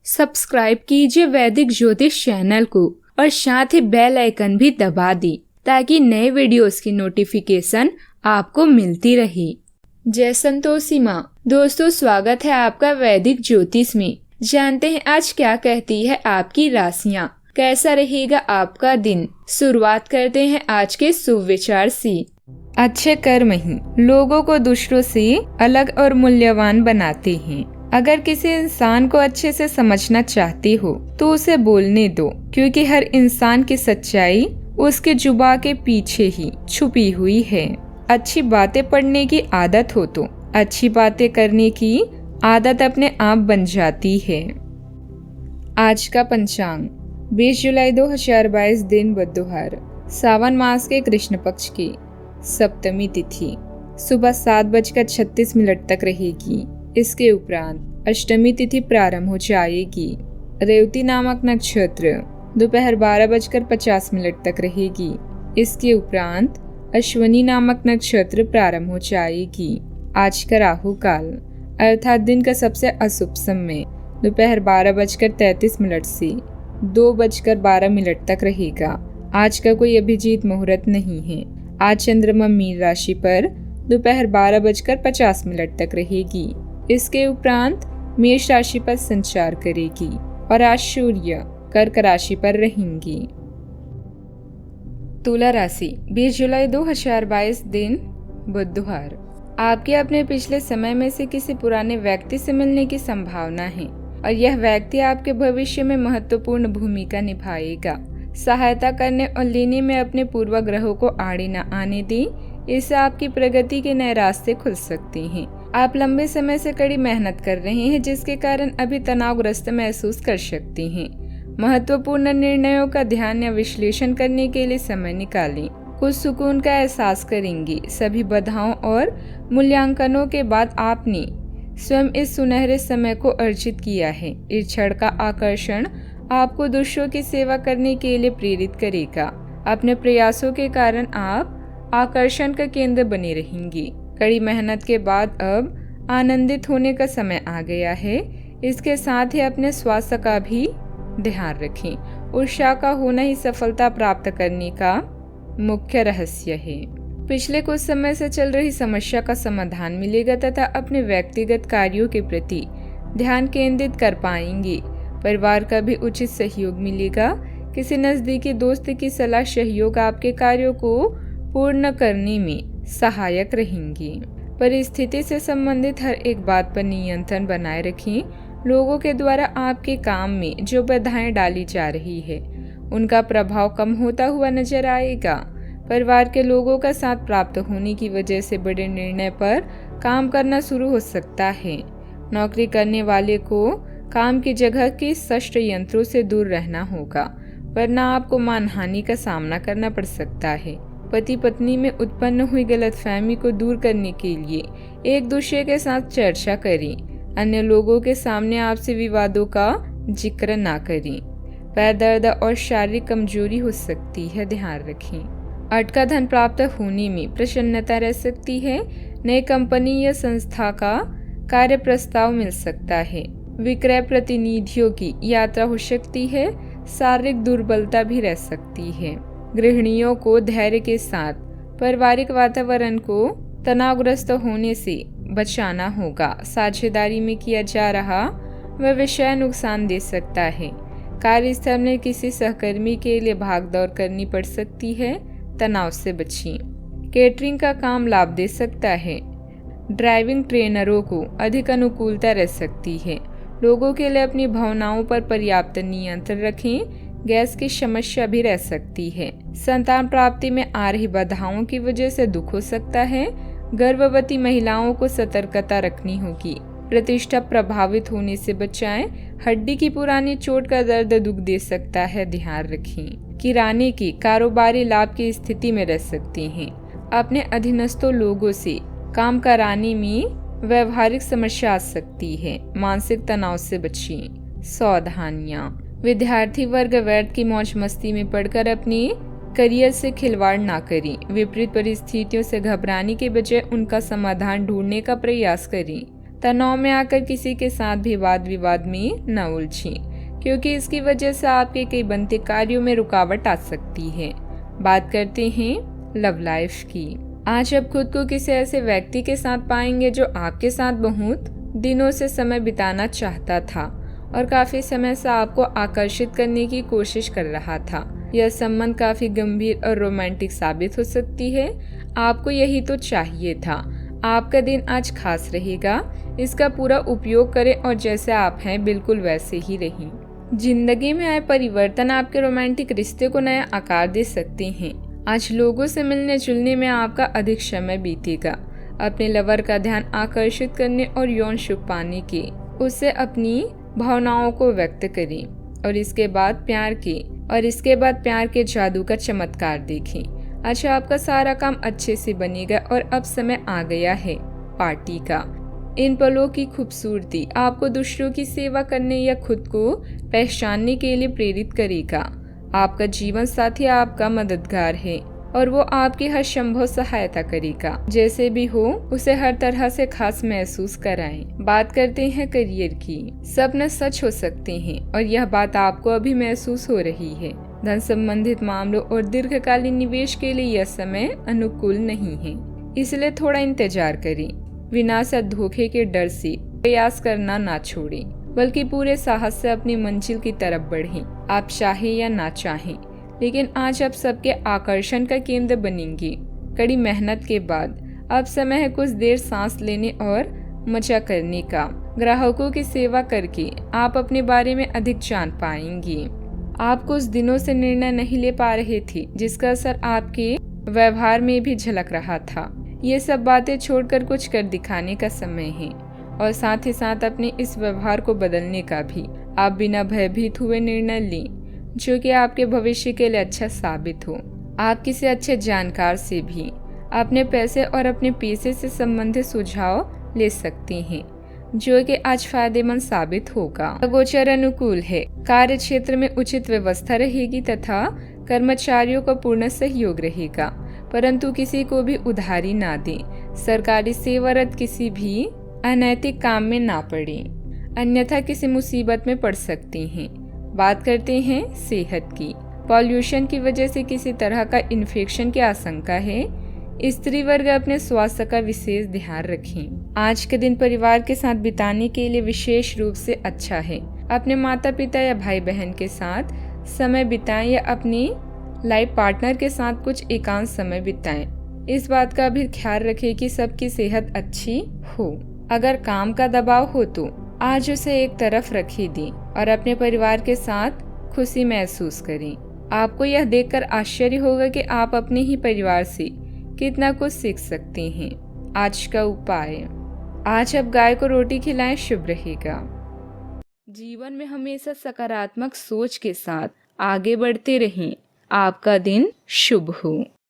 Subscribe कीजिए वैदिक ज्योतिष चैनल को और साथ ही बेल आइकन भी दबा दी ताकि नए वीडियोस की नोटिफिकेशन आपको मिलती रहे। जय संतोषी माँ। दोस्तों, स्वागत है आपका वैदिक ज्योतिष में। जानते हैं आज क्या कहती है आपकी राशियाँ, कैसा रहेगा आपका दिन। शुरुआत करते हैं आज के शुभ विचार से। अच्छे कर्म ही लोगों को दूसरों से अलग और मूल्यवान बनाते हैं। अगर किसी इंसान को अच्छे से समझना चाहते हो तो उसे बोलने दो, क्योंकि हर इंसान की सच्चाई उसके जुबान के पीछे ही छुपी हुई है। अच्छी बातें पढ़ने की आदत हो तो अच्छी बातें करने की आदत अपने आप बन जाती है। आज का पंचांग 20 जुलाई 2022 दिन बुधवार, सावन मास के कृष्ण पक्ष की सप्तमी तिथि सुबह 7:36 तक रहेगी। इसके उपरांत अष्टमी तिथि प्रारंभ हो जाएगी। रेवती नामक नक्षत्र दोपहर 12:50 तक रहेगी। इसके उपरांत अश्वनी नामक नक्षत्र प्रारंभ हो जाएगी। आज का राहु काल अर्थात दिन का सबसे अशुभ समय दोपहर 12:33 से 2:12 तक रहेगा। आज का कोई अभिजीत मुहूर्त नहीं है। आज चंद्रमा मीन राशि पर दोपहर 12:50 तक रहेगी। इसके उपरांत मेष राशि पर संचार करेगी और आज सूर्य कर्क राशि पर रहेंगी। तुला राशि 20 जुलाई 2022 दिन बुधवार, आपके अपने पिछले समय में से किसी पुराने व्यक्ति से मिलने की संभावना है और यह व्यक्ति आपके भविष्य में महत्वपूर्ण भूमिका निभाएगा। सहायता करने और लेने में अपने पूर्वाग्रहों को आड़े न आने दें, इससे आपकी प्रगति के नए रास्ते खुल सकते हैं। आप लंबे समय से कड़ी मेहनत कर रहे हैं, जिसके कारण अभी तनावग्रस्त महसूस कर सकते हैं। महत्वपूर्ण निर्णयों का ध्यान या विश्लेषण करने के लिए समय निकालें। कुछ सुकून का एहसास करेंगे। सभी बाधाओं और मूल्यांकनों के बाद आपने स्वयं इस सुनहरे समय को अर्जित किया है। इस क्षण का आकर्षण आपको दूसरों की सेवा करने के लिए प्रेरित करेगा। अपने प्रयासों के कारण आप आकर्षण का केंद्र बने रहेंगे। कड़ी मेहनत के बाद अब आनंदित होने का समय आ गया है। इसके साथ ही अपने स्वास्थ्य का भी ध्यान रखें। उत्साह का होना ही सफलता प्राप्त करने का मुख्य रहस्य है। पिछले कुछ समय से चल रही समस्या का समाधान मिलेगा तथा अपने व्यक्तिगत कार्यों के प्रति ध्यान केंद्रित कर पाएंगे। परिवार का भी उचित सहयोग मिलेगा। किसी नजदीकी दोस्त की सलाह सहयोग आपके कार्यों को पूर्ण करने में सहायक रहेंगी। परिस्थिति से संबंधित हर एक बात पर नियंत्रण बनाए रखें। लोगों के द्वारा आपके काम में जो बाधाएं डाली जा रही है, उनका प्रभाव कम होता हुआ नजर आएगा। परिवार के लोगों का साथ प्राप्त होने की वजह से बड़े निर्णय पर काम करना शुरू हो सकता है। नौकरी करने वाले को काम की जगह के शस्त्र यंत्रों से दूर रहना होगा, वरना आपको मानहानि का सामना करना पड़ सकता है। पति पत्नी में उत्पन्न हुई गलतफहमी को दूर करने के लिए एक दूसरे के साथ चर्चा करें। अन्य लोगों के सामने आपसे विवादों का जिक्र ना करें। पैर दर्द और शारीरिक कमजोरी हो सकती है, ध्यान रखें। अटका धन प्राप्त होने में प्रसन्नता रह सकती है। नई कंपनी या संस्था का कार्य प्रस्ताव मिल सकता है। विक्रय प्रतिनिधियों की यात्रा हो सकती है। शारीरिक दुर्बलता भी रह सकती है। गृहिणियों को धैर्य के साथ पारिवारिक वातावरण को तनावग्रस्त होने से बचाना होगा। साझेदारी में किया जा रहा वह विषय नुकसान दे सकता है। कार्यस्थल में किसी सहकर्मी के लिए भागदौड़ करनी पड़ सकती है, तनाव से बचें। केटरिंग का काम लाभ दे सकता है। ड्राइविंग ट्रेनरों को अधिक अनुकूलता रह सकती है। लोगों के लिए अपनी भावनाओं पर पर्याप्त नियंत्रण रखें। गैस की समस्या भी रह सकती है। संतान प्राप्ति में आ रही बाधाओं की वजह से दुख हो सकता है। गर्भवती महिलाओं को सतर्कता रखनी होगी। प्रतिष्ठा प्रभावित होने से बचाएं। हड्डी की पुरानी चोट का दर्द दुख दे सकता है, ध्यान रखें। किराने की कारोबारी लाभ की स्थिति में रह सकते हैं। अपने अधीनस्थों लोगों से काम कराने में व्यवहारिक समस्या आ सकती है। मानसिक तनाव से बचें। सावधानियां। विद्यार्थी वर्ग व्यर्थ की मौज मस्ती में पढ़कर अपने करियर से खिलवाड़ ना करें। विपरीत परिस्थितियों से घबराने के बजाय उनका समाधान ढूंढने का प्रयास करें। तनाव में आकर किसी के साथ भी वाद विवाद में न उलझें, क्योंकि इसकी वजह से आपके कई बनते कार्यों में रुकावट आ सकती है। बात करते हैं लव लाइफ की। आज आप खुद को किसी ऐसे व्यक्ति के साथ पाएंगे जो आपके साथ बहुत दिनों से समय बिताना चाहता था और काफी समय से आपको आकर्षित करने की कोशिश कर रहा था। यह संबंध काफी गंभीर और रोमांटिक साबित हो सकती है। आपको यही तो चाहिए था। आपका दिन आज खास रहेगा, इसका पूरा उपयोग करें और जैसे आप हैं बिल्कुल वैसे ही रहें। जिंदगी में आए परिवर्तन आपके रोमांटिक रिश्ते को नया आकार दे सकते हैं। आज लोगों से मिलने जुलने में आपका अधिक समय बीतेगा। अपने लवर का ध्यान आकर्षित करने और यौन सुख पाने के उससे अपनी भावनाओं को व्यक्त करें और इसके बाद प्यार के जादू का चमत्कार देखें। अच्छा, आपका सारा काम अच्छे से बनेगा और अब समय आ गया है पार्टी का। इन पलों की खूबसूरती आपको दूसरों की सेवा करने या खुद को पहचानने के लिए प्रेरित करेगा। आपका जीवन साथी आपका मददगार है और वो आपकी हर संभव सहायता करेगा। जैसे भी हो उसे हर तरह से खास महसूस कराएं। बात करते हैं करियर की। सपने सच हो सकते हैं और यह बात आपको अभी महसूस हो रही है। धन संबंधित मामलों और दीर्घकालीन निवेश के लिए यह समय अनुकूल नहीं है, इसलिए थोड़ा इंतजार करें। विनाश या धोखे के डर से प्रयास करना ना छोड़ें, बल्कि पूरे साहस से अपनी मंजिल की तरफ बढ़ें। आप चाहें या ना चाहें, लेकिन आज आप सबके आकर्षण का केंद्र बनेंगे। कड़ी मेहनत के बाद अब समय है कुछ देर सांस लेने और मजा करने का। ग्राहकों की सेवा करके आप अपने बारे में अधिक जान पाएंगे। आप कुछ दिनों से निर्णय नहीं ले पा रहे थे, जिसका असर आपके व्यवहार में भी झलक रहा था। ये सब बातें छोड़कर कुछ कर दिखाने का समय है और साथ ही साथ अपने इस व्यवहार को बदलने का भी। आप बिना भयभीत हुए निर्णय लें जो कि आपके भविष्य के लिए अच्छा साबित हो। आप किसी अच्छे जानकार से भी अपने पैसे और अपने पेशे से संबंधित सुझाव ले सकते हैं, जो कि आज फायदेमंद साबित होगा। गोचर अनुकूल है। कार्य क्षेत्र में उचित व्यवस्था रहेगी तथा कर्मचारियों का पूर्ण सहयोग रहेगा, परंतु किसी को भी उधारी ना दें। सरकारी सेवारत किसी भी अनैतिक काम में ना पड़े, अन्यथा किसी मुसीबत में पड़ सकते हैं। बात करते हैं सेहत की। पॉल्यूशन की वजह से किसी तरह का इन्फेक्शन की आशंका है। स्त्री वर्ग अपने स्वास्थ्य का विशेष ध्यान रखें। आज के दिन परिवार के साथ बिताने के लिए विशेष रूप से अच्छा है। अपने माता पिता या भाई बहन के साथ समय बिताएं या अपनी लाइफ पार्टनर के साथ कुछ एकांत समय बिताएं। इस बात का भी ख्याल रखें कि सबकी सेहत अच्छी हो। अगर काम का दबाव हो तो आज उसे एक तरफ रखी दें और अपने परिवार के साथ खुशी महसूस करें। आपको यह देखकर आश्चर्य होगा कि आप अपने ही परिवार से कितना कुछ सीख सकते हैं। आज का उपाय, आज आप गाय को रोटी खिलाएं, शुभ रहेगा। जीवन में हमेशा सकारात्मक सोच के साथ आगे बढ़ते रहें। आपका दिन शुभ हो।